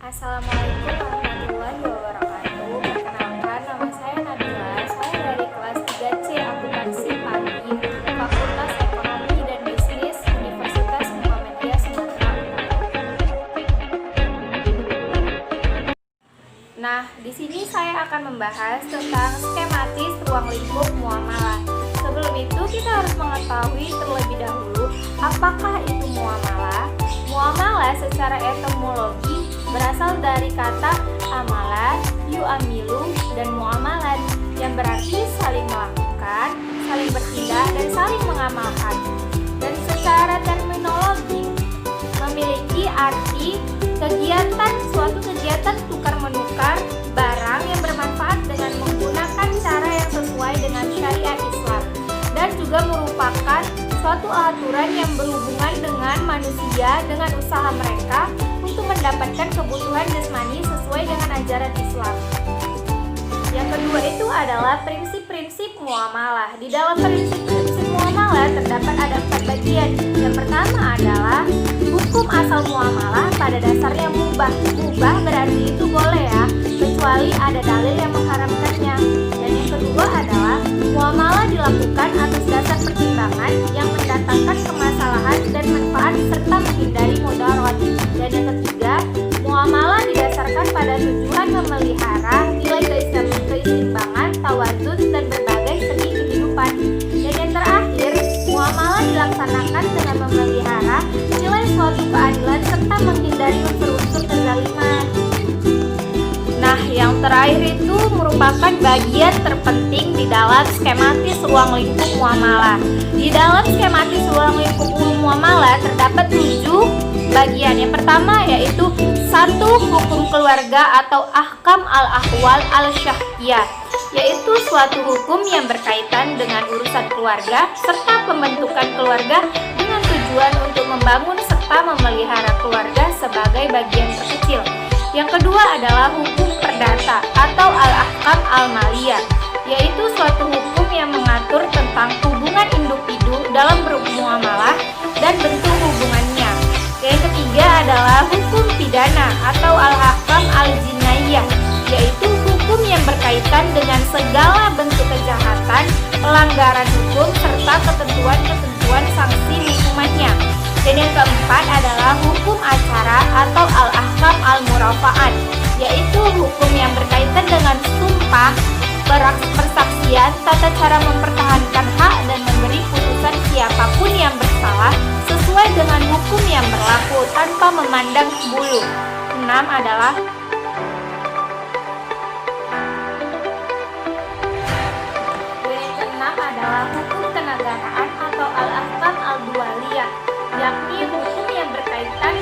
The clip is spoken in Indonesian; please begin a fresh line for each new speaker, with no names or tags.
Assalamualaikum warahmatullahi wabarakatuh. Perkenalkan, nama saya Nabila. Saya dari kelas 3C Akuntansi Padi, Fakultas Ekonomi dan Bisnis, Universitas Muhammadiyah Sumatera Utara. Nah, di sini saya akan membahas tentang skematis ruang lingkup muamalah. Sebelum itu, kita harus mengetahui terlebih dahulu apakah itu muamalah. Muamalah secara etimologi berasal dari kata amalah, yu'amilu, dan muamalat yang berarti saling melakukan, saling bertindak, dan saling mengamalkan. Dan secara terminologi memiliki arti suatu kegiatan tukar-menukar barang yang bermanfaat dengan menggunakan cara yang sesuai dengan syariat Islam, dan juga merupakan suatu aturan yang berhubungan dengan manusia dengan usaha mereka untuk mendapatkan kebutuhan jasmani sesuai dengan ajaran Islam. Yang kedua itu adalah prinsip-prinsip muamalah. Di dalam prinsip-prinsip muamalah terdapat ada 4 bagian. Yang pertama adalah hukum asal muamalah pada dasarnya mubah. Mubah berarti itu boleh ya, kecuali ada dalil yang mengharamkannya. Dan yang kedua adalah muamalah dilakukan atas dasar pertimbangan yang mendatangkan kemasalahan dan manfaat serta menghindari mudarat. Dan yang ketiga, muamalah didasarkan pada tujuan memelihara nilai keseimbangan, tawazun, dan berbagai segi kehidupan. Dan yang terakhir, muamalah dilaksanakan dengan memelihara nilai suatu keadilan serta menghindari unsur-unsur kezaliman. Nah, yang terakhir itu merupakan bagian terpenting di dalam skematis ruang lingkup muamalah. Di dalam skematis ruang lingkup muamalah terdapat 7 bagian. Yang pertama yaitu 1. Hukum keluarga atau ahkam al-ahwal al-syahkiyah, yaitu suatu hukum yang berkaitan dengan urusan keluarga serta pembentukan keluarga dengan tujuan untuk membangun serta memelihara keluarga sebagai bagian terkecil. Yang kedua adalah hukum perdata atau al-ahkam al-maliyah, yaitu suatu hukum yang mengatur tentang hubungan individu dalam bermuamalah dan bentuk hubungannya. Yang ketiga adalah hukum pidana atau al-ahkam al-jinayah, yaitu hukum yang berkaitan dengan segala bentuk kejahatan, pelanggaran hukum, serta ketentuan-ketentuan sanksi hukumannya. Dan yang keempat adalah hukum acara atau al-ahkam al-murafaat, yaitu hukum yang berkaitan dengan sumpah, persaksian, tata cara mempertahankan hak dan memberi putusan siapapun yang bersalah sesuai dengan hukum yang berlaku tanpa memandang bulu. 6 adalah hukum kenegaraan atau al-ahkam al-dualiyah, yakni hukum yang berkaitan